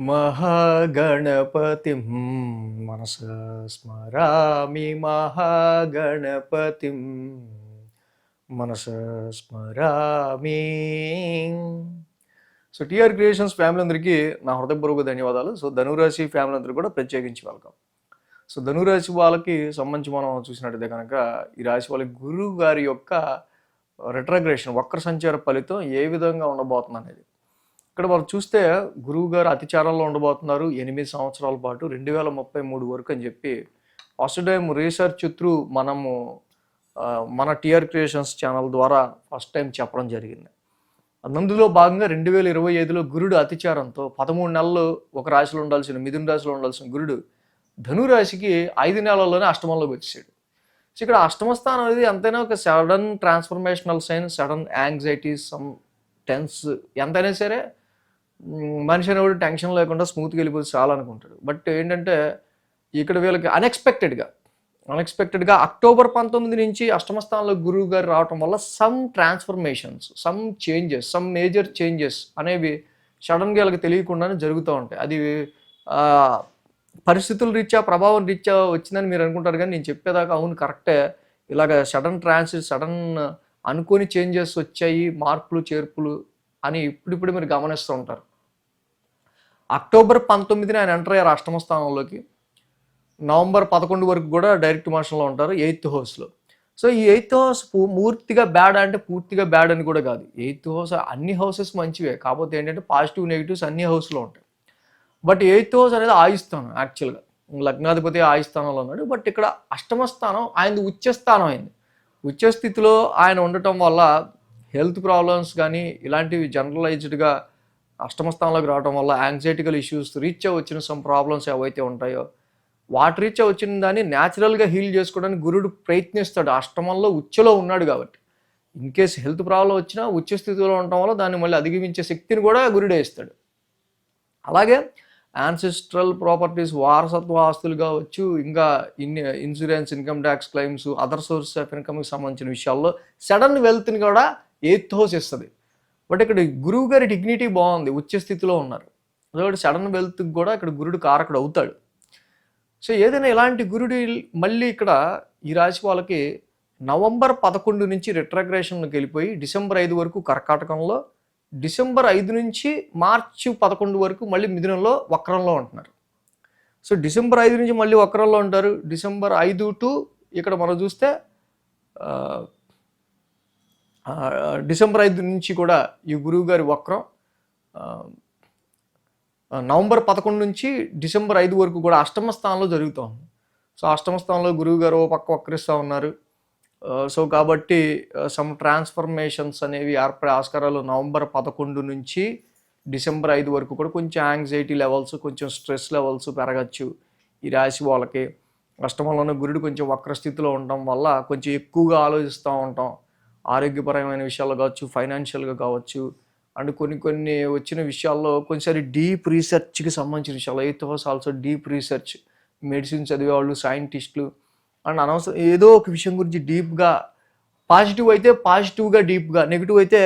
మహాగణపతిం మనసా స్మరామి మహాగణపతిం మనసా స్మరామి. So TR creations family అందరికీ నా హృదయపూర్వక ధన్యవాదాలు. సో ధనురాశి ఫ్యామిలీ అందరికీ కూడా ప్రత్యేకించి వెల్కమ్. సో ధనురాశి వాళ్ళకి సంబంధించి మనం చూసినట్టయితే కనుక ఈ రాశి వాళ్ళకి గురువు గారి యొక్క రెట్రోగ్రేషన్ వక్ర సంచార ఫలితం ఏ విధంగా ఉండబోతుంది అనేది ఇక్కడ వాళ్ళు చూస్తే గురువు గారు అతిచారంలో ఉండబోతున్నారు 8 సంవత్సరాల పాటు 2033 వరకు అని చెప్పి ఫస్ట్ టైం రీసెర్చ్ త్రూ మనము మన టీఆర్ క్రియేషన్స్ ఛానల్ ద్వారా ఫస్ట్ టైం చెప్పడం జరిగింది. అందులో భాగంగా 2025లో గురుడు అతిచారంతో 13 నెలలు ఒక రాశిలో ఉండాల్సిన మిథున రాశిలో ఉండాల్సిన గురుడు ధనురాశికి 5 నెలల్లోనే అష్టమంలోకి వచ్చేసాడు. సో ఇక్కడ అష్టమ స్థానం అనేది ఎంతైనా ఒక sudden transformational sign, sudden anxiety, some tense ఎంతైనా సరే మనిషి అనేవాడు టెన్షన్ లేకుండా స్మూత్గా వెళ్ళిపోతే చాలా అనుకుంటాడు. బట్ ఏంటంటే ఇక్కడ వీళ్ళకి అన్ఎక్స్పెక్టెడ్గా అక్టోబర్ 19 నుంచి అష్టమ స్థానంలో గురువు గారు రావటం వల్ల some transformations, some changes, some major changes అనేవి సడన్గా వీళ్ళకి తెలియకుండానే జరుగుతూ ఉంటాయి. అది పరిస్థితుల రీత్యా, ప్రభావం రీత్యా వచ్చిందని మీరు అనుకుంటారు, కానీ నేను చెప్పేదాకా అవును కరెక్టే, ఇలాగ సడన్ అనుకోని చేంజెస్ వచ్చాయి, మార్పులు చేర్పులు అని ఇప్పుడిప్పుడు మీరు గమనిస్తూ ఉంటారు. అక్టోబర్ 19 ఆయన ఎంటర్ అయ్యారు అష్టమ స్థానంలోకి. నవంబర్ 11 వరకు కూడా డైరెక్ట్ మోషన్లో ఉంటారు 8th హౌస్లో. సో ఈ 8th హౌస్ పూర్తిగా బ్యాడ్ అంటే పూర్తిగా బ్యాడ్ అని కూడా కాదు. 8th హౌస్ అన్ని హౌసెస్ మంచివే, కాకపోతే ఏంటంటే పాజిటివ్ నెగిటివ్స్ అన్ని హౌస్లో ఉంటాయి. బట్ 8th హౌస్ అనేది ఆయుస్థానం, యాక్చువల్గా లగ్నాధిపతి ఆయుస్థానంలో ఉన్నాడు. బట్ ఇక్కడ అష్టమ స్థానం ఆయనది ఉచ్చస్థానం అయింది. ఉచ్చస్థితిలో ఆయన ఉండటం వల్ల హెల్త్ ప్రాబ్లమ్స్ కానీ ఇలాంటివి జనరలైజ్డ్గా అష్టమ స్థానంలోకి రావడం వల్ల యాంగ్జైటికల్ ఇష్యూస్ రీత్యా వచ్చిన సమ్ ప్రాబ్లమ్స్ ఏవైతే ఉంటాయో వాటి రీత్యా వచ్చిన దాన్ని న్యాచురల్గా హీల్ చేసుకోవడానికి గురుడు ప్రయత్నిస్తాడు. అష్టమంలో ఉచ్చలో ఉన్నాడు కాబట్టి ఇన్ కేస్ హెల్త్ ప్రాబ్లం వచ్చినా ఉచ్చ స్థితిలో ఉండటం వల్ల దాన్ని మళ్ళీ అధిగమించే శక్తిని కూడా గురుడే ఇస్తాడు. అలాగే యాన్సిస్ట్రల్ ప్రాపర్టీస్, వారసత్వ ఆస్తులు కావచ్చు, ఇంకా insurance, income tax claims, other source of ఇన్కమ్కి సంబంధించిన విషయాల్లో సడన్ వెల్త్ని కూడా 8th హౌస్ ఇస్తుంది. బట్ ఇక్కడ గురువు గారి డిగ్నిటీ బాగుంది, ఉచ్చ స్థితిలో ఉన్నారు. అదొకటి సడన్ వెల్త్కి కూడా ఇక్కడ గురుడు కారకుడు అవుతాడు. సో ఏదైనా ఇలాంటి గురుడు మళ్ళీ ఇక్కడ ఈ రాశి వాళ్ళకి నవంబర్ 11 నుంచి రిట్రోగ్రేషన్కి వెళ్ళిపోయి డిసెంబర్ 5 వరకు కర్కాటకంలో, డిసెంబర్ 5 నుంచి మార్చి 11 వరకు మళ్ళీ మిథునంలో వక్రంలో ఉంటున్నారు. సో డిసెంబర్ 5 నుంచి మళ్ళీ వక్రంలో ఉంటారు. డిసెంబర్ 5 టు ఇక్కడ మనం చూస్తే డిసెంబర్ 5 నుంచి కూడా ఈ గురువు గారి వక్రం, నవంబర్ 11 నుంచి డిసెంబర్ 5 వరకు కూడా అష్టమ స్థానంలో జరుగుతూ ఉంది. సో అష్టమ స్థానంలో గురువు గారు ఓ పక్క వక్రిస్తూ ఉన్నారు. సో కాబట్టి సమ్ ట్రాన్స్ఫర్మేషన్స్ అనేవి ఏర్పడే ఆస్కారాలు నవంబర్ 11 నుంచి డిసెంబర్ 5 వరకు కూడా కొంచెం యాంగ్జైటీ లెవెల్స్, కొంచెం స్ట్రెస్ లెవెల్స్ పెరగచ్చు ఈ రాశి వాళ్ళకి. అష్టమంలోనే గురుడు కొంచెం వక్రస్థితిలో ఉండటం వల్ల కొంచెం ఎక్కువగా ఆలోచిస్తూ ఉంటాం, ఆరోగ్యపరమైన విషయాల్లో కావచ్చు, ఫైనాన్షియల్గా కావచ్చు, అండ్ కొన్ని వచ్చిన విషయాల్లో కొంచెం డీప్ రీసెర్చ్కి సంబంధించిన విషయాలు. 8th house also deep research, medicine చదివేవాళ్ళు, సైంటిస్టులు, అండ్ అనవసరం ఏదో ఒక విషయం గురించి డీప్గా, పాజిటివ్ అయితే పాజిటివ్గా డీప్గా, నెగిటివ్ అయితే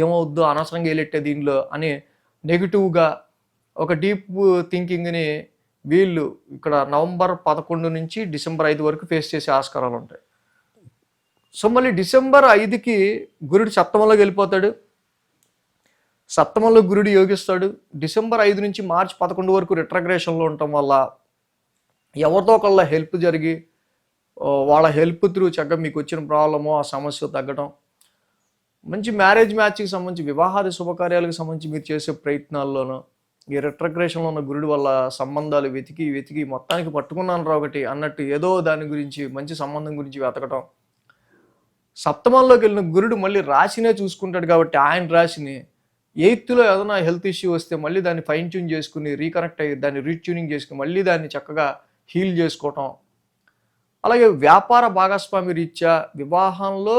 ఏమవుద్దో అనవసరంగా వెళ్ళెట్టే దీనిలో అని నెగిటివ్గా ఒక డీప్ థింకింగ్ని వీళ్ళు ఇక్కడ నవంబర్ 11 నుంచి డిసెంబర్ 5 వరకు ఫేస్ చేసే ఆస్కారాలు ఉంటాయి. సో మళ్ళీ డిసెంబర్ 5కి గురుడు సప్తమంలోకి వెళ్ళిపోతాడు. సప్తమంలో గురుడు యోగిస్తాడు. డిసెంబర్ 5 నుంచి మార్చి 11 వరకు రిట్రోగ్రేషన్లో ఉండటం వల్ల ఎవరితో ఒకళ్ళ హెల్ప్ జరిగి వాళ్ళ హెల్ప్ త్రూ చక్కగా మీకు వచ్చిన ప్రాబ్లమో ఆ సమస్య తగ్గడం, మంచి మ్యారేజ్ మ్యాచ్కి సంబంధించి, వివాహాది శుభకార్యాలకు సంబంధించి మీరు చేసే ప్రయత్నాల్లోనూ ఈ రిట్రోగ్రేషన్లో ఉన్న గురుడు వల్ల సంబంధాలు వెతికి మొత్తానికి పట్టుకున్నాను రా ఒకటి అన్నట్టు ఏదో దాని గురించి మంచి సంబంధం గురించి వెతకటం. సప్తమంలోకి వెళ్ళిన గురుడు మళ్ళీ రాశినే చూసుకుంటాడు కాబట్టి ఆయన రాశిని 8thలో ఏదైనా హెల్త్ ఇష్యూ వస్తే మళ్ళీ దాన్ని ఫైన్ ట్యూన్ చేసుకుని రీకనెక్ట్ అయ్యి దాన్ని రీట్యూనింగ్ చేసుకుని మళ్ళీ దాన్ని చక్కగా హీల్ చేసుకోవటం. అలాగే వ్యాపార భాగస్వామి రీత్యా వివాహంలో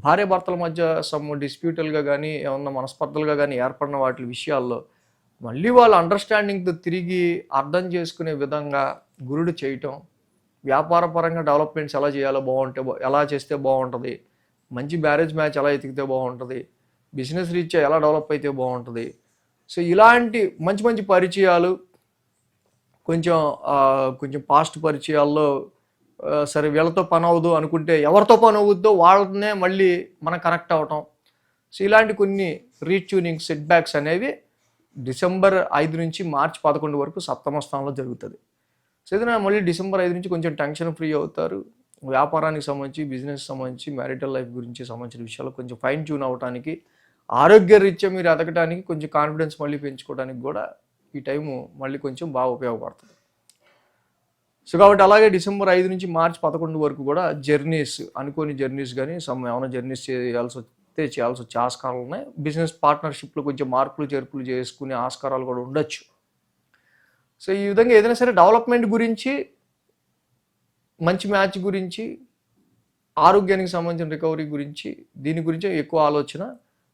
భార్యాభర్తల మధ్య సమ్ డిస్ప్యూటల్గా కానీ ఏమన్నా మనస్పర్ధలుగా కానీ ఏర్పడిన వాటి విషయాల్లో మళ్ళీ వాళ్ళ అండర్స్టాండింగ్తో తిరిగి అర్థం చేసుకునే విధంగా గురుడు చేయటం. వ్యాపార పరంగా డెవలప్మెంట్స్ ఎలా చేయాలో ఎలా చేస్తే బాగుంటుంది, మంచి మ్యారేజ్ మ్యాచ్ ఎలా ఎతికితే బాగుంటుంది, బిజినెస్ రీత్యా ఎలా డెవలప్ అయితే బాగుంటుంది, సో ఇలాంటి మంచి మంచి పరిచయాలు కొంచెం కొంచెం పాస్ట్ పరిచయాల్లో సరే వీళ్ళతో పని అవ్వదు అనుకుంటే ఎవరితో పని అవుద్దో వాళ్ళనే మళ్ళీ మనం కనెక్ట్ అవ్వటం. సో ఇలాంటి కొన్ని రీట్యూనింగ్ సెట్ బ్యాక్స్ అనేవి డిసెంబర్ 5 నుంచి మార్చి 11 వరకు సప్తమ స్థానంలో జరుగుతుంది. సో ఏదైనా మళ్ళీ డిసెంబర్ 5 నుంచి కొంచెం టెన్షన్ ఫ్రీ అవుతారు. వ్యాపారానికి సంబంధించి, బిజినెస్ సంబంధించి, మ్యారిటల్ లైఫ్ గురించి సంబంధించిన విషయాలు కొంచెం ఫైన్ ట్యూన్ అవ్వడానికి, ఆరోగ్య రీత్యా మీరు ఎదగటానికి, కొంచెం కాన్ఫిడెన్స్ మళ్ళీ పెంచుకోవడానికి కూడా ఈ టైము మళ్ళీ కొంచెం బాగా ఉపయోగపడుతుంది. సో కాబట్టి అలాగే డిసెంబర్ 5 నుంచి మార్చి 11 వరకు కూడా జర్నీస్, అనుకోని జర్నీస్ కానీ ఏమైనా జర్నీస్ చేయాల్సి వచ్చే ఆస్కారాలు ఉన్నాయి. బిజినెస్ పార్ట్నర్షిప్లో కొంచెం మార్పులు చేర్పులు చేసుకునే ఆస్కారాలు కూడా ఉండొచ్చు. సో ఈ విధంగా ఏదైనా సరే డెవలప్మెంట్ గురించి, మంచి మ్యాచ్ గురించి, ఆరోగ్యానికి సంబంధించిన రికవరీ గురించి, దీని గురించి ఎక్కువ ఆలోచన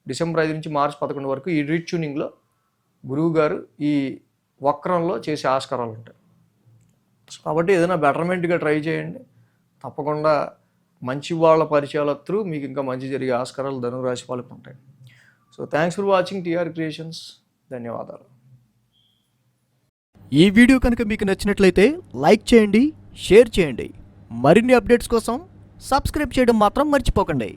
డిసెంబర్ 5 నుంచి మార్చి 11 వరకు ఈ రీట్యూనింగ్లో గురువు గారు ఈ వక్రంలో చేసే ఆస్కారాలు ఉంటాయి. కాబట్టి ఏదైనా బెటర్మెంట్గా ట్రై చేయండి. తప్పకుండా మంచి వాళ్ళ పరిచయాల త్రూ మీకు ఇంకా మంచి జరిగే ఆస్కారాలు ధనురాశి వాళ్ళకి ఉంటాయి. So thanks for watching TR creations. ధన్యవాదాలు. ఈ వీడియో కనుక మీకు నచ్చినట్లయితే లైక్ చేయండి, షేర్ చేయండి. మరిన్ని అప్డేట్స్ కోసం సబ్స్క్రైబ్ చేయడం మాత్రం మర్చిపోకండి.